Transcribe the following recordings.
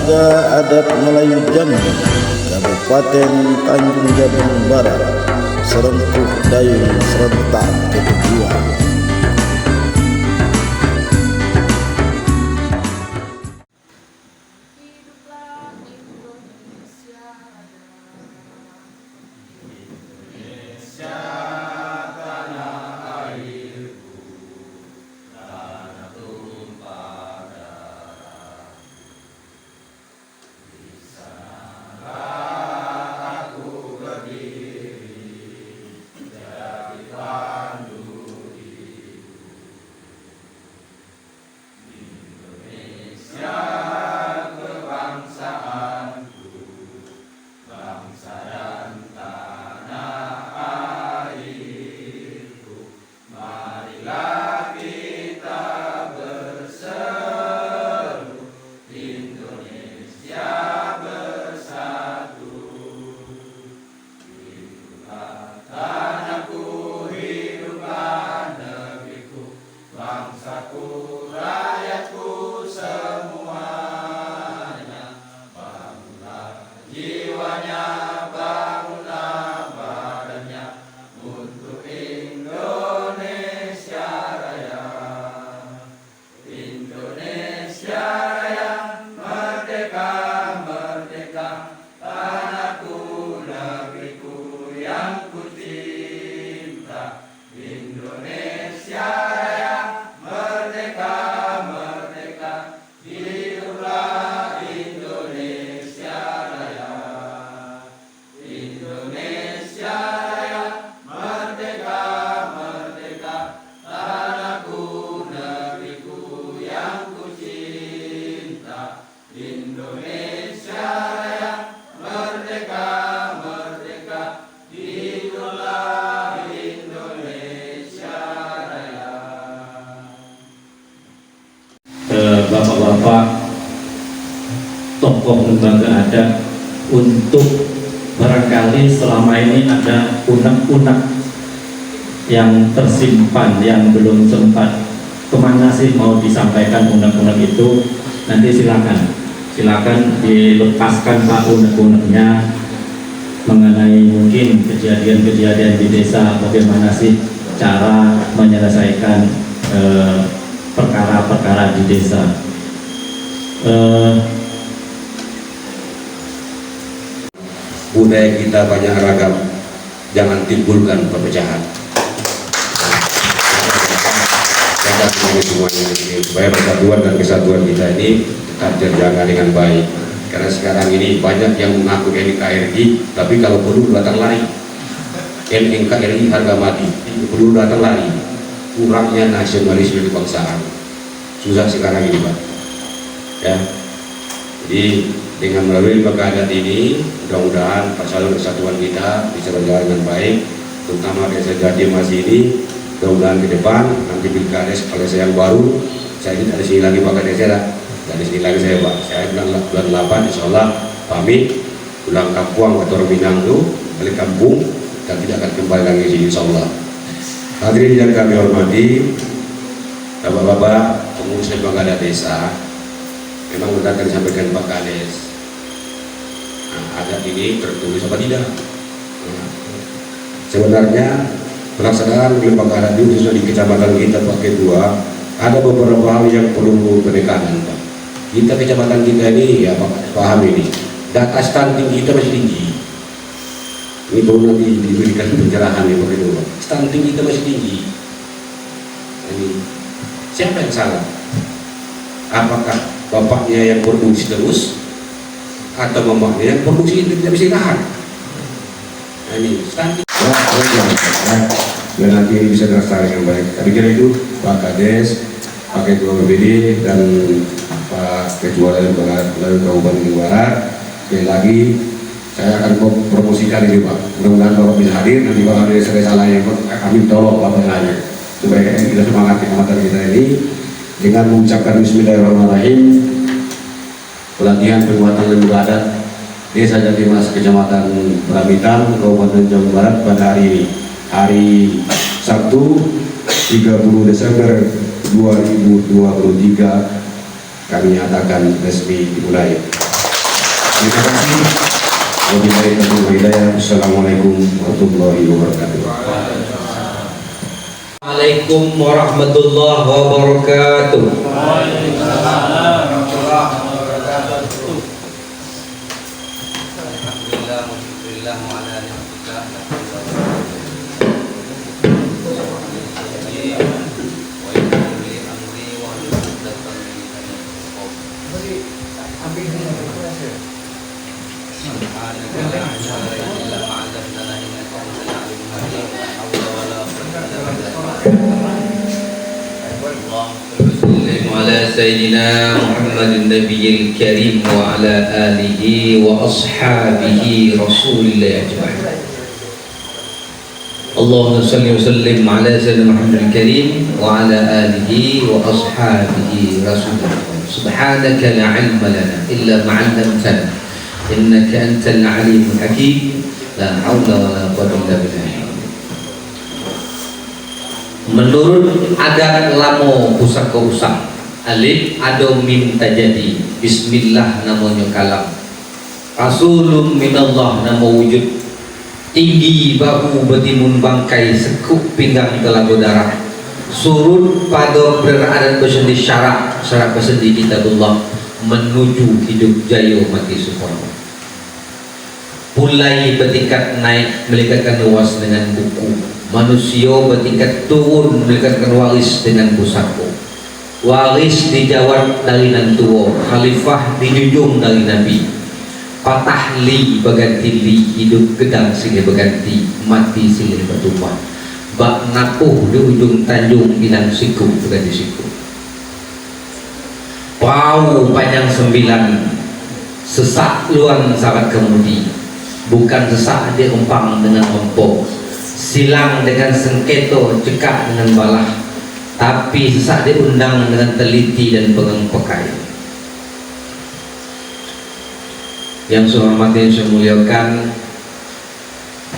Marga Adat Melayu Jambi, Kabupaten Tanjung Jabung Barat, Serempuh Dayung serentak kedua. Bapak-bapak tokoh lembaga adat untuk barangkali selama ini ada unek-unek yang tersimpan yang belum sempat kemana sih mau disampaikan unek-unek itu, nanti silakan dilepaskan Pak unek-uneknya mengenai mungkin kejadian-kejadian di desa, bagaimana sih cara menyelesaikan perkara-perkara di desa. Budaya kita banyak ragam, jangan timbulkan perpecahan. Kita semuanya supaya persatuan dan kesatuan kita ini tetap terjaga dengan baik. Karena sekarang ini banyak yang mengaku NKRI, tapi kalau perlu datang lari. NKRI harga mati, perlu datang lari. Kurangnya nasionalisme kebangsaan. Susah sekarang ini, Pak. Ya. Jadi dengan melalui lembaga adat ini, mudah-mudahan persatuan kesatuan kita bisa berjalan dengan baik, terutama desa Jati Mas ini. Mudah-mudahan ke depan nanti pilkades kalau saya yang baru, saya tidak di sini lagi Pak Kades ya, dan di sini lagi saya Pak. Saya bulan 8 Insya Allah pamit pulang kampung atau Minangkabau, balik kampung dan tidak akan kembali lagi di sini Insya Allah. Hadirin yang kami hormati, Bapak-bapak pengurus lembaga adat desa, memang benar tadi disampaikan Pak Kades. Adat ini tertulis apa tidak? Sebenarnya pelaksanaan lembaga adat khususnya di kecamatan kita Pak Ketua, ada beberapa hal yang perlu penekanan Pak. Kita kecamatan kita ini ya Pak paham ini, data stunting kita masih tinggi. Ini perlu nanti diberikan pencerahan ya Pak Ketua. Stunting kita masih tinggi. Ini siapa yang salah? Apakah bapaknya yang produksi terus atau mamanya yang produksi tidak bisa tahan? Nah, ini stunting. Dan nanti bisa terlaksana dengan baik. Tapi kira itu Pak Kades, Pak Ketua BPD dan Pak Ketua dari Kabupaten Barat. Sekali lagi saya akan promosikan ini Pak. Mudah-mudahan Bapak bisa hadir. Nanti Bapak ada saya salah yang kami tolong Bapak nanya supaya kita semangat kecamatan kita ini dengan mengucapkan Bismillahirrahmanirrahim. Pelatihan penguatan lembaga adat Desa Jati Mas Kecamatan Pramitang Kabupaten Jawa Barat pada hari ini, hari Sabtu 30 Desember 2023 kami nyatakan resmi dimulai. Terima kasih. Wabillahi taufiq wal hidayah. Assalamualaikum warahmatullahi wabarakatuh. Assalamualaikum warahmatullahi wabarakatuh. على سيدنا محمد النبي الكريم وعلى آله وأصحابه رسول الله أجمعين. اللهم صل وسلم على سيدنا محمد الكريم وعلى آله وأصحابه رسول الله. سبحانك لا علم لنا إلا ما علمتنا إنك أنت العليم الحكيم. لا حول ولا قوة إلا بالله. Menurut adat lamo pusaka usang alif ado mim tajadi bismillah namanya kalam rasulun minallah nama wujud tinggi bahu betimun bangkai sekuk pinggang telaga darah surut pada beradat bersendi syarak bersendi kitabullah menuju hidup jaya mati sempurna mulai bertingkat naik melikatkan luas dengan buku manusia bertingkat turun melikatkan waris dengan pusaka waris dijawab dari nantuo khalifah dijunjung dari nabi patah li berganti li hidup gedang sehingga berganti mati sehingga bertumpah bak napuh di ujung tanjung bilang siku berganti siku perahu panjang 9 sesak luang sahabat kemudi bukan sesak dia empang dengan empok silang dengan sengketo cekak dengan balah tapi sesak diundang dengan teliti dan pegang pekai. Yang saya hormati, saya muliakan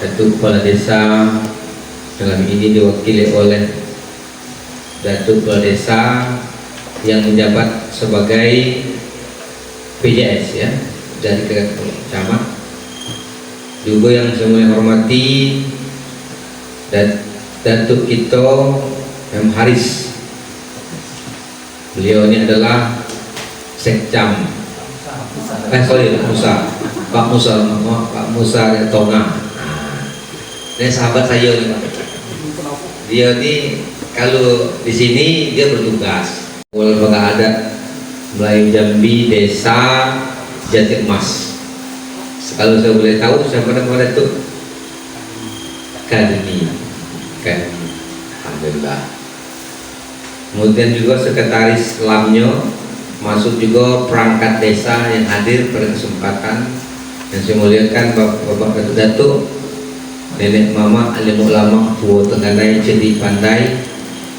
Datuk Kepala Desa dalam ini diwakili oleh Datuk Kepala Desa yang menjabat sebagai PJS ya dari camat. Juga yang saya hormati Datuk Kito M. Haris, beliau ini adalah Sekcam Pak Musa Tonga. Ini sahabat saya nih Pak. Dia ini kalau di sini dia bertugas Lembaga Adat Melayu Jambi Desa Jati Emas. Kalau saya boleh tahu siapa nama Datuk Kademi. Alhamdulillah. Kemudian juga sekretaris lamnya, masuk juga perangkat desa yang hadir pada kesempatan yang saya muliakan Bapak Datuk, nenek mama, alim ulama, tua tenganai, cerdik pandai,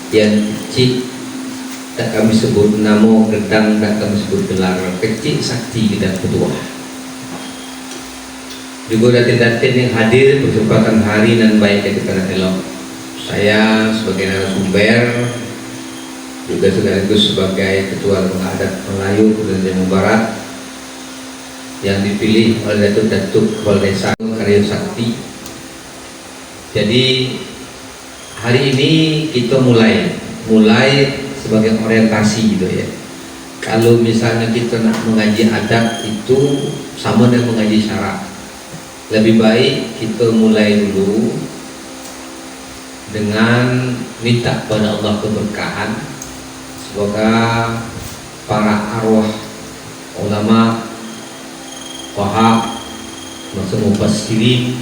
yang kecil tak kami sebut namo, gedang tak kami sebut gelar, kecil sakti kita ketua. Juga datin-datin yang hadir kesempatan hari dan baik dari kita elok. Saya sebagai narasumber juga sekaligus sebagai Ketua Lembaga Adat Melayu Provinsi Jawa Barat yang dipilih oleh Datuk Kepala Desa Karya Sakti. Jadi hari ini kita mulai sebagai orientasi gitu ya. Kalau misalnya kita nak mengaji adat itu sama dengan mengaji syarak. Lebih baik kita mulai dulu dengan minta pada Allah keberkahan. Semoga para arwah ulama, wahab, semua mufassirin,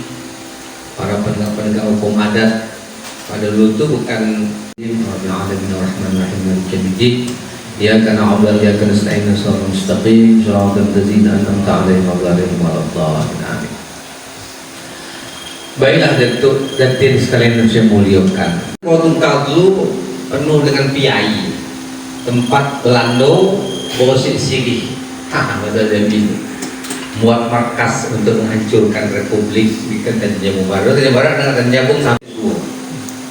para penegak hukum adat pada dulu itu bukan ya karena Allah ya karena selain nasrul mustaqim syaratul ladzina an'amta alaihim ghairil maghdubi alaihim. Baiklah Datin sekalian yang saya muliakan. Waktu dulu penuh dengan piai, tempat Belanda bosik sirih, muat markas untuk menghancurkan Republik di Tanjung Barat. Tanjung Barat dengan Tanjung sampai dua.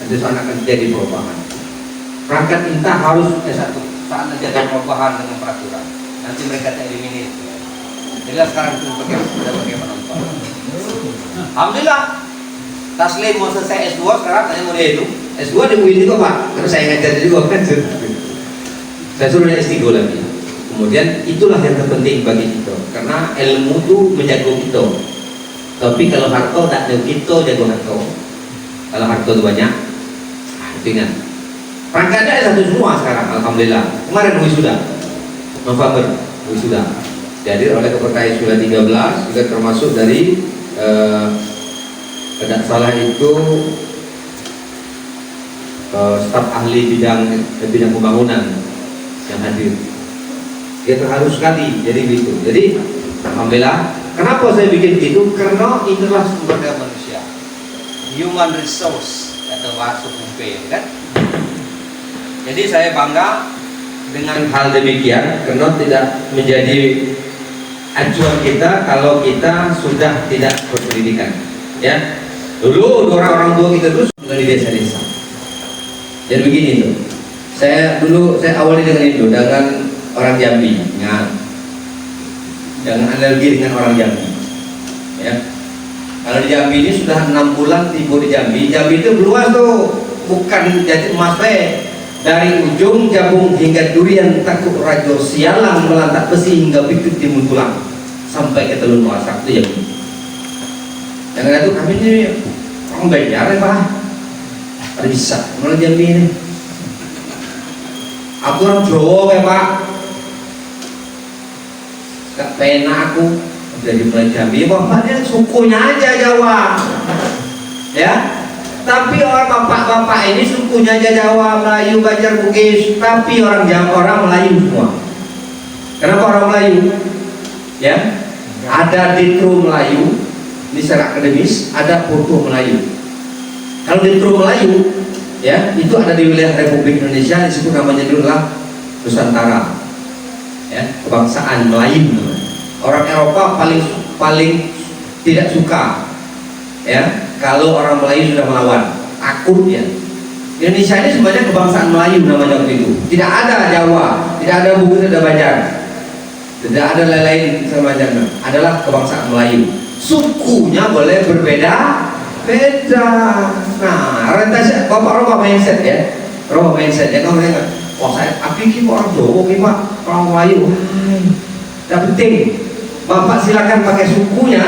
Nanti soal akan jadi perubahan. Perangkat intah harus S1 saat nanti ada perubahan dengan peraturan. Nanti mereka eliminir. Inilah sekarang itu sudah pakai penonton. Alhamdulillah. Taslim mau selesai S2 sekarang tanya mau dia itu S2 di UIN juga Pak, karena saya ngajar juga kan. Saya suruh dia S3 lagi. Kemudian itulah yang terpenting bagi kita, karena ilmu itu menjaga kita. Tapi kalau harta tak jago kita, jago harta. Kalau harta itu banyak, itu ingat. Perangkatnya ada satu semua sekarang, alhamdulillah. Kemarin wisuda, November wisuda. Jadi oleh kepercayaan sudah 13 juga termasuk dari tidak salah itu staf ahli bidang pembangunan yang hadir. Dia terharu sekali, jadi begitu. Jadi alhamdulillah. Kenapa saya bikin itu? Karena inilah sumber daya manusia, human resource atau bahasa Humpe, kan? Jadi saya bangga dengan hal demikian, karena tidak menjadi acuan kita kalau kita sudah tidak berpendidikan, ya. Dulu orang tua kita dulu sudah di desa-desa. Jadi begini tuh. Saya awali dengan itu, dengan orang Jambi, jangan alergi dengan orang Jambi, ya. Kalau di Jambi ini sudah 6 bulan tiba di Jambi. Jambi itu luas tuh, bukan jadi emas dari ujung Jabung hingga Durian, Takuk Rajo, Sialang, Melantak Besi hingga Bikut Timun Tulang sampai ke Telun Wasak itu Jambi. Yang ada tuh kami ini orang Banjar ya Pak, ada bisa malah Jambi ini. Aku orang Jawa ya Pak, gak pena aku jadi mulai Jambi. Bapaknya sukunya aja Jawa, ya. Tapi orang bapak-bapak ini sukunya aja Jawa, Melayu, Banjar, Bugis. Tapi orang Melayu semua. Kenapa orang Melayu? Ya, ada Ditro Melayu, ini secara akademis, ada Foto Melayu. Kalau Ditro Melayu, ya, itu ada di wilayah Republik Indonesia, disebut namanya dulu lah Nusantara, ya, kebangsaan Melayu. Orang Eropa paling tidak suka, ya, kalau orang Melayu sudah melawan, takut ya. Indonesia ini sebenarnya kebangsaan Melayu namanya waktu itu. Tidak ada Jawa, tidak ada Bugis, tidak ada Banjar, tidak ada lain-lain semacamnya. Adalah kebangsaan Melayu. Sukunya boleh berbeda. Nah, orientasi bapak mindset ya, mindset ya. Kalau mereka, wah saya, aku orang Jawa, Pak, orang Melayu, tidak penting. Bapak silakan pakai sukunya,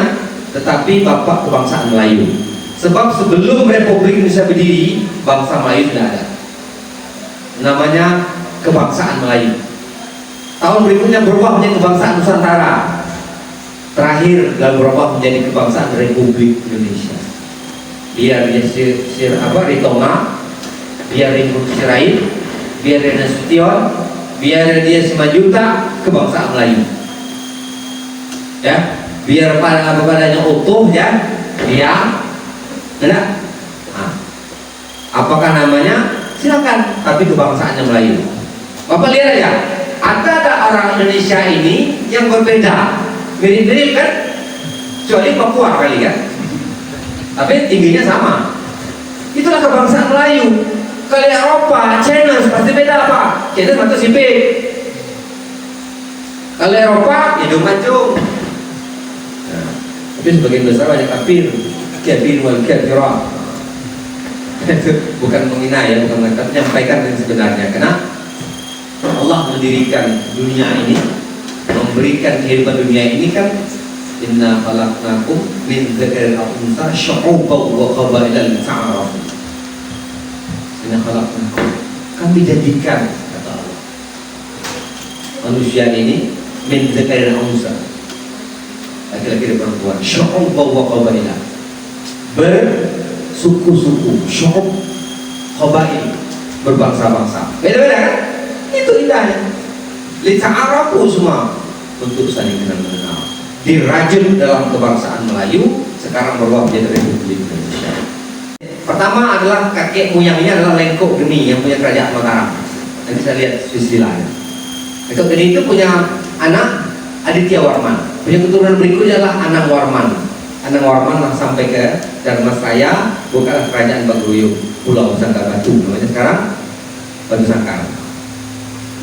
tetapi bapak kebangsaan Melayu. Sebab sebelum Republik Indonesia berdiri, bangsa Melayu sudah ada. Namanya kebangsaan Melayu. Tahun berikutnya berubah menjadi kebangsaan Nusantara. Terakhir dan berubah menjadi kebangsaan Republik Indonesia. Biar dia Ritonga, biar Ringkut Sirait, biar dia Nasution, biar dia Simanjuta, kebangsaan Melayu. Ya, biar padanya utuh ya, dia enggak. Nah, apakah namanya? Silakan, tapi kebangsaannya Melayu. Bapak lihat ya, ada orang Indonesia ini yang berbeda, mirip-mirip kan? Kecuali Papua kali kan? Tapi tingginya sama. Itulah kebangsaan Melayu. Kalau Eropa, China pasti beda apa? China mata sipit. Kalau Eropa, hidung mancung. Nah, tapi sebagian besar banyak kafir, wal kafirah. Bukan menghina ya, bukan mengatakan, menyampaikan yang sebenarnya. Karena Allah mendirikan dunia ini, memberikan kehidupan dunia ini kan, inna khalaqnakum min dzakarin wa untha syu'uban wa qabailan lita'arafu. Inna khalaqnakum, kami jadikan, kata Allah, manusia ini min dzakarin wa untha, laki-laki dan perempuan, syu'uban wa qabailan, bersuku-suku, syu'ub, qabail, berbangsa-bangsa, beda-beda kan? Itu indahnya. Lita'arafu semua untuk saling kenal-mengenal. Dirajut dalam kebangsaan Melayu, sekarang berubah menjadi Republik Indonesia. Pertama adalah kakek moyangnya adalah Lengkok Geni yang punya kerajaan Mataram. Nanti saya lihat silsilahnya. Lengkok Geni itu punya anak Aditya Warman. Punya keturunan berikutnya adalah Anang Warman. Anang Warman lah sampai ke Dharmasraya, bukanlah kerajaan Baguyung, Pulau Sangka Batu. Namanya sekarang Batu Sangkar.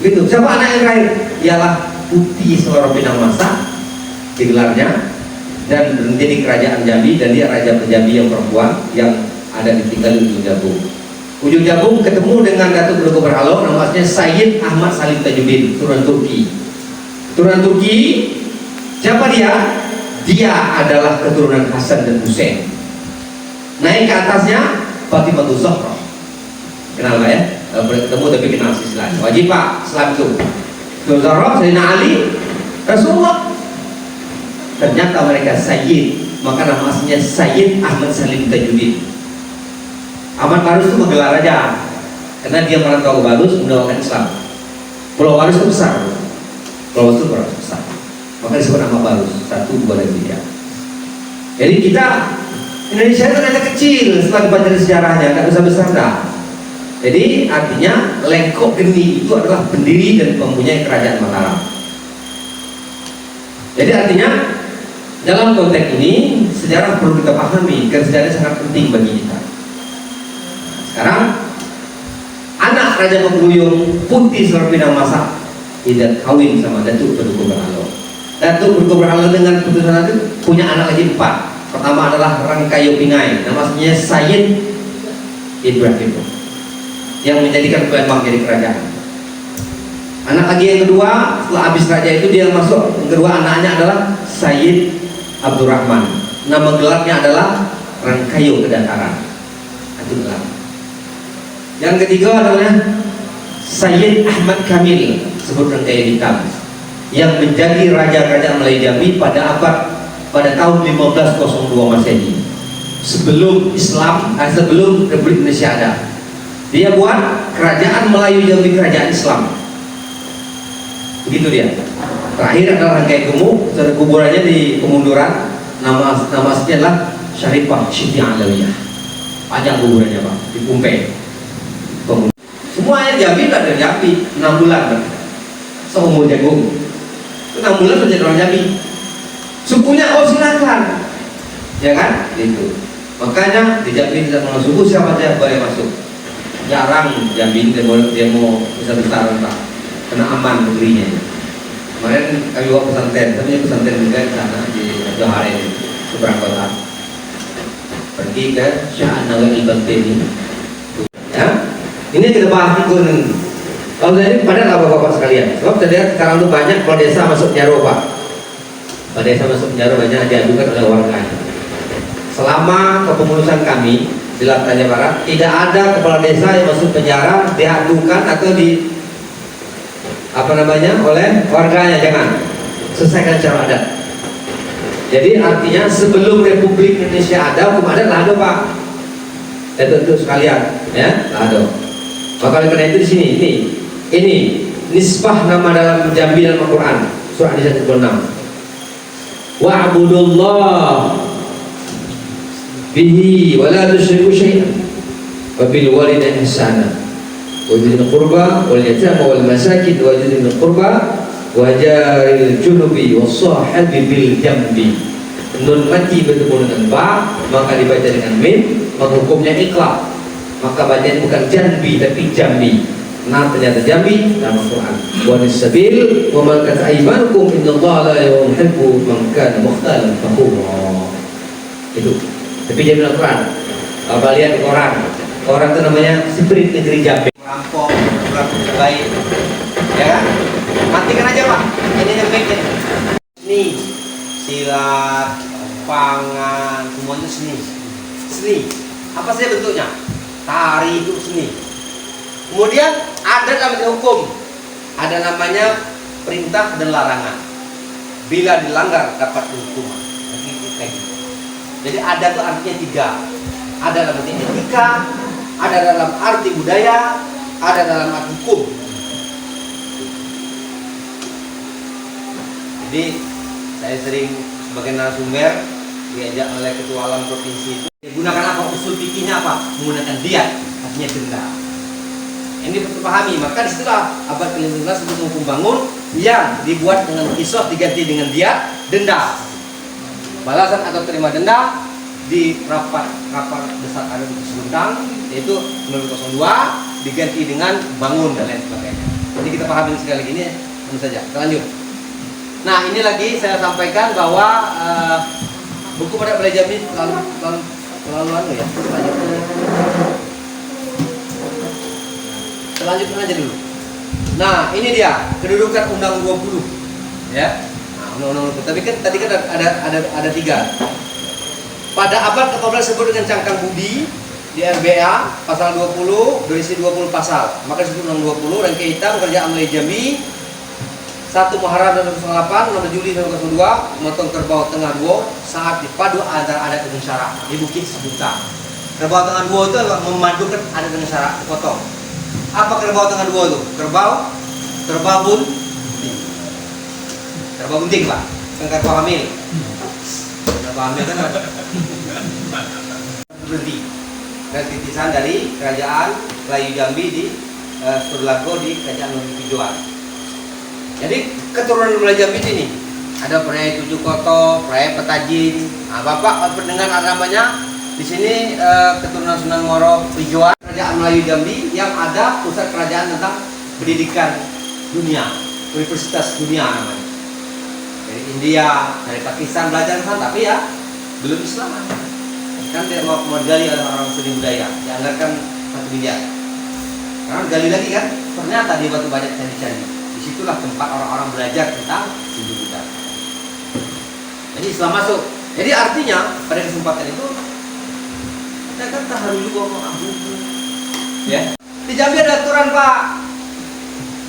Gitu. Siapa anak yang terakhir? Ialah Putih Seloro Pinang Masa, digelarnya, dan menjadi kerajaan Jambi, dan dia raja Jambi yang perempuan yang ada tinggal di Ujung Jabung. Ujung Jabung ketemu dengan Datuk Berko Berhalo, namanya Sayyid Ahmad Salim Tajuddin, turunan Turki. Turunan Turki, siapa dia? Dia adalah keturunan Hasan dan Hussein. Naik ke atasnya Fatimah Zahra. Kenal Pak ya? Ketemu tapi kenal silsilah. Wajib Pak, Islam itu. Zahra, Sayyidina Ali, Rasulullah. Ternyata mereka Sayyid, maka nama aslinya Sayyid Ahmad Salim Tajuddin. Ahmad Barus itu menggelar raja karena dia merantau ke Barus mendawakan Islam. Pulau Barus itu besar, Pulau Barus itu besar, maka disebut nama Barus, 1, 2 dan 3. Jadi kita Indonesia itu ternyata kecil setelah dibaca sejarahnya, tidak besar-besar dah. Jadi artinya Lengkok Geni itu adalah pendiri dan mempunyai kerajaan Mataram. Jadi artinya dalam konteks ini sejarah perlu kita pahami, karena sejarah sangat penting bagi kita. Sekarang anak Raja Pemulung Putih Serpina Masa tidak kawin sama Datuk Berko Berhalo. Datuk Berko Berhalo dengan putusan itu punya anak lagi 4. Pertama adalah Rangkayo Pingai, namanya Sayyid Ibrahim, yang menjadikan Palembang jadi kerajaan. Anak lagi yang kedua setelah habis raja itu dia masuk, yang kedua anaknya adalah Sayyid Abdurrahman. Nama gelarnya adalah Rangkayo Kedataran. Itu gelar. Yang ketiga adalah Sayyid Ahmad Kamil, sebut Rangkayo Hitam, yang menjadi raja kerajaan Melayu Jambi pada tahun 1502 Masehi, sebelum Islam, sebelum Republik Indonesia ada. Dia buat kerajaan Melayu Jambi, kerajaan Islam. Begitu dia. Terakhir adalah Rangkayo Gemuk, kuburannya di Pemunduran. Nama aslinya adalah Syarifah Siti Alawiyah. Panjang kuburannya Pak, di Pumpe. Semuanya Jambi tak ada Jambi, 6 bulan kan? Seumur jagung 6 bulan sudah jadi orang Jambi. Sukunya oh silakan, ya kan? Itu makanya di Jambi tidak mau suku, siapa saja boleh masuk. Jarang Jambi dia mau besar-besar Pak, kena aman negerinya. Kemarin kami bawa pesantren, tapi pesantren juga di sana di Johar ini, seberang kota. Pergi ke Syah Nawal Banteni. Ya, ini kita bahas ikut. Kalau jadi pada bapak-bapak sekalian, sebab terlihat sekarang itu banyak kepala desa masuk penjara Pak. Kepala desa masuk penjara banyak diadukan oleh warganya. Selama kepengurusan kami di Lampung Barat, tidak ada kepala desa yang masuk penjara diadukan atau oleh warganya, jangan. Selesaikan secara adat. Jadi artinya sebelum Republik Indonesia ada, hukum adat lah ada Pak. Itu sekalian, ya, lah ada. Maka oleh karena itu di sini, ini nisbah nama dalam Jambi dalam Al-Quran, surah An-Nisa 76. Wa'budullah bihi wa la tusyriku syai'an wa bil walidayni ihsana wa dzil qurba wal yatama wal masakin wa dzil qurba wa jaril junubi was sahibi bil jambi. Nun mati bertemu dengan ba, maka dibaca dengan mim, maka hukumnya iqlab. Maka bacaan bukan jambi tapi jambi. Nah ternyata jambi dalam Al-Quran. Wa nisabil wa malakat aymanukum innallaha la yuhibbu man kana mukhtalan fakhura. Itu. Tapi jadi Al-Quran. Apa lihat orang itu namanya spirit negeri Jambi. Rampok, baik. Ya kan? Matikan aja Pak. Ini yang baik. Nih, silat, pangan, semuanya seni. Apa saja bentuknya? Tari itu seni. Kemudian ada dalam hukum, ada namanya perintah dan larangan. Bila dilanggar dapat hukuman. Jadi ada itu artinya 3. Ada dalam arti etika, ada dalam arti budaya, ada dalam arti hukum. Jadi saya sering sebagai narasumber diajak oleh ketua alam provinsi itu, gunakan apa usul fikihnya apa? Menggunakan diat, artinya denda. Ini perlu pahami. Maka disitulah abad ke-15 sebelum hukum bangun yang dibuat dengan qisas diganti dengan diat, denda. Balasan atau terima denda di rapat besar adat Sumedang yaitu 1902 diganti dengan bangun dan lain sebagainya. Jadi kita pahami sekali lagi ini tentu saja. Kita lanjut. Nah, ini lagi saya sampaikan bahwa buku pada belajar ini terlalu ya. Selanjutnya aja dulu. Nah, ini dia kedudukan Undang 20 ya. Nah, Undang-Undang tapi kan tadi kan ada 3. Pada abad ke-14 disebut dengan cangkang budi di RBA pasal 20 berisi 20 pasal. Maka disebut Undang 20 dan hitam kerja Amlai Jambi 1 Muharram 2008, 6 Juli 2002, motong kerbau tengah duo saat dipadu antara adat dan syarak di Bukit Sebuta. Kerbau tengah duo itu memadukan adat dan syarak dipotong. Apa kerbau tengah duo itu? Kerbau bunting Pak, bukan kerbau hamil. Kerbau hamil kan berhenti. Dan titisan dari kerajaan Melayu Jambi di Surlago di kerajaan Pijuan. Jadi keturunan Melayu Jambi ini ada Prai Tujuh Koto, Prai Petajin. Nah, Bapak pendengar namanya di sini keturunan Sunan Moro Pijuan, kerajaan Melayu Jambi yang ada pusat kerajaan tentang pendidikan dunia, universitas dunia namanya. Dari India, dari Pakistan belajar ke sana, tapi ya belum Islam. Kan dia mau gali orang seni budaya, dianggarkan 1 miliar. Karena gali lagi kan, ternyata di batu banyak candi-candi. Disitulah tempat orang-orang belajar tentang Hindu Buddha. Jadi Islam masuk. Jadi artinya pada kesempatan itu kita kan tahan dulu ya. Di Jambi ada aturan Pak,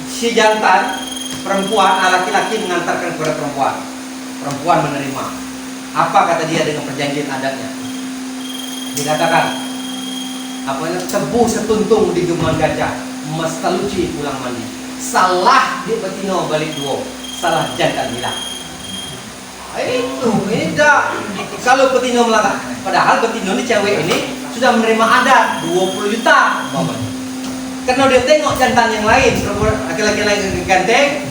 si jantan perempuan, laki-laki mengantarkan kepada perempuan menerima. Apa kata dia dengan perjanjian adatnya? Dikatakan apa itu? Tebu setuntung di gemuan gajah, emas taluci pulang mandi. Salah di betino balik duo, salah jantan hilang. Ini dah. Kalau betino melanggar, padahal betino ini cewek ini sudah menerima adat 20 juta. Karena dia tengok jantan yang lain, laki-laki lain ganteng,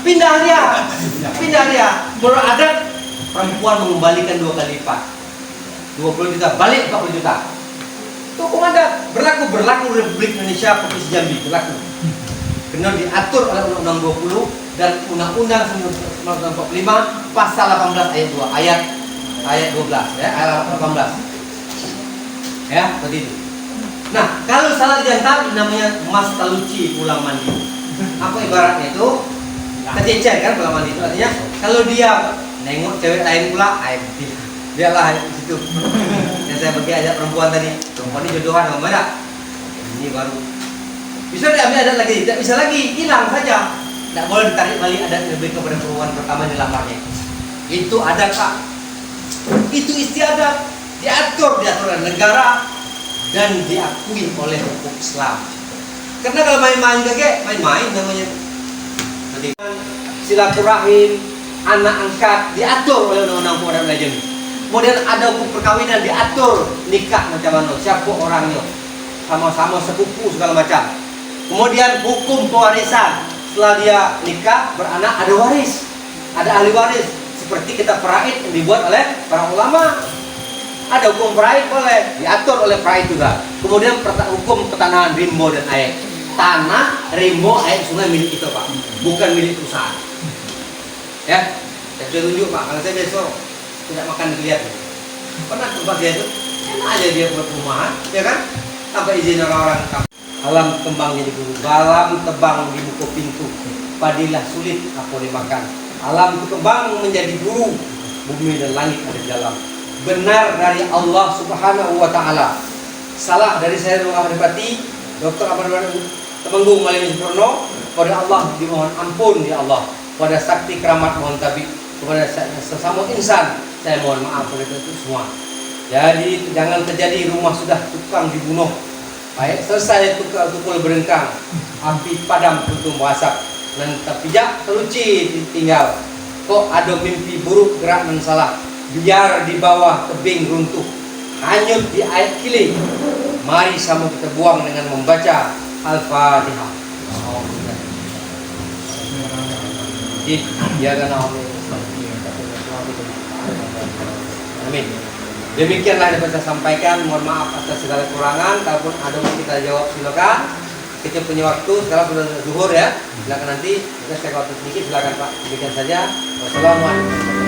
pindah dia. Beradat perempuan mengembalikan 2 kali lipat. 20 juta balik 40 juta. Itu hukum adat berlaku Republik Indonesia Provinsi Jambi berlaku. Karena diatur oleh Undang-Undang 20 dan Undang-Undang 1945 pasal 18 ayat 2 ayat 12 ya, ayat 18. Ya, seperti itu. Nah, kalau salah jantan namanya mas taluci pulang mandi. Apa ibaratnya itu? Kececer kan pulang mandi itu artinya kalau dia nengok cewek lain pula, dialah di situ. Yang saya bagi ajak perempuan tadi, perempuan ini jodohan sama mana? Ini baru bisa diambil adat lagi, tidak bisa lagi, hilang saja. Tidak boleh ditarik balik adat lebih kepada perempuan pertama di lamarnya. Itu adat Pak. Itu istiadat, diatur oleh negara dan diakui oleh hukum Islam. Karena kalau main-main namanya. Nanti silaturahim, anak angkat diatur oleh undang-undang Polda Melayu Jambi. Kemudian ada hukum perkawinan diatur, nikah macam mana, siapa orangnya, sama-sama sepupu segala macam. Kemudian hukum pewarisan, setelah dia nikah beranak ada waris, ada ahli waris seperti kita peraid yang dibuat oleh para ulama. Ada hukum peraid boleh diatur oleh peraid juga. Kemudian hukum pertanahan rimbo dan air. Tanah, rimbo, air sungai milik kita Pak, bukan milik perusahaan. Ya, saya tunjuk Pak, kalau saya besok tidak makan dilihat. Pernah tempat dia itu enak aja dia buat rumahan, ya kan? Tanpa izin orang-orang. Alam kembang jadi guru, balam tebang di buku pintu, padilah sulit aku dimakan. Alam itu kembang menjadi guru, bumi dan langit ada di dalam. Benar dari Allah Subhanahu wa Ta'ala, salah dari saya Ahmad Pati, Dr. Ahmad Temenggung Malini Sempurno. Pada Allah dimohon ampun ya Allah, pada sakti keramat mohon tabib, kepada sesama insan saya mohon maaf pada itu semua. Jadi jangan terjadi rumah sudah tukang dibunuh. Baik, selesai tukul berengkang, api padam tuntung asap, dan terpijak teruci tinggal. Kok ada mimpi buruk gerak dan salah, biar di bawah tebing runtuh, hanyut di air kili. Mari sama kita buang dengan membaca Al-Fatihah. Amin. Demikianlah yang dapat saya sampaikan. Mohon maaf atas segala kekurangan. Kalaupun ada yang kita jawab silakan. kita punya waktu sekarang sudah zuhur ya. Silakan nanti kita saya waktu sedikit, silakan Pak demikian saja. Wassalamualaikum.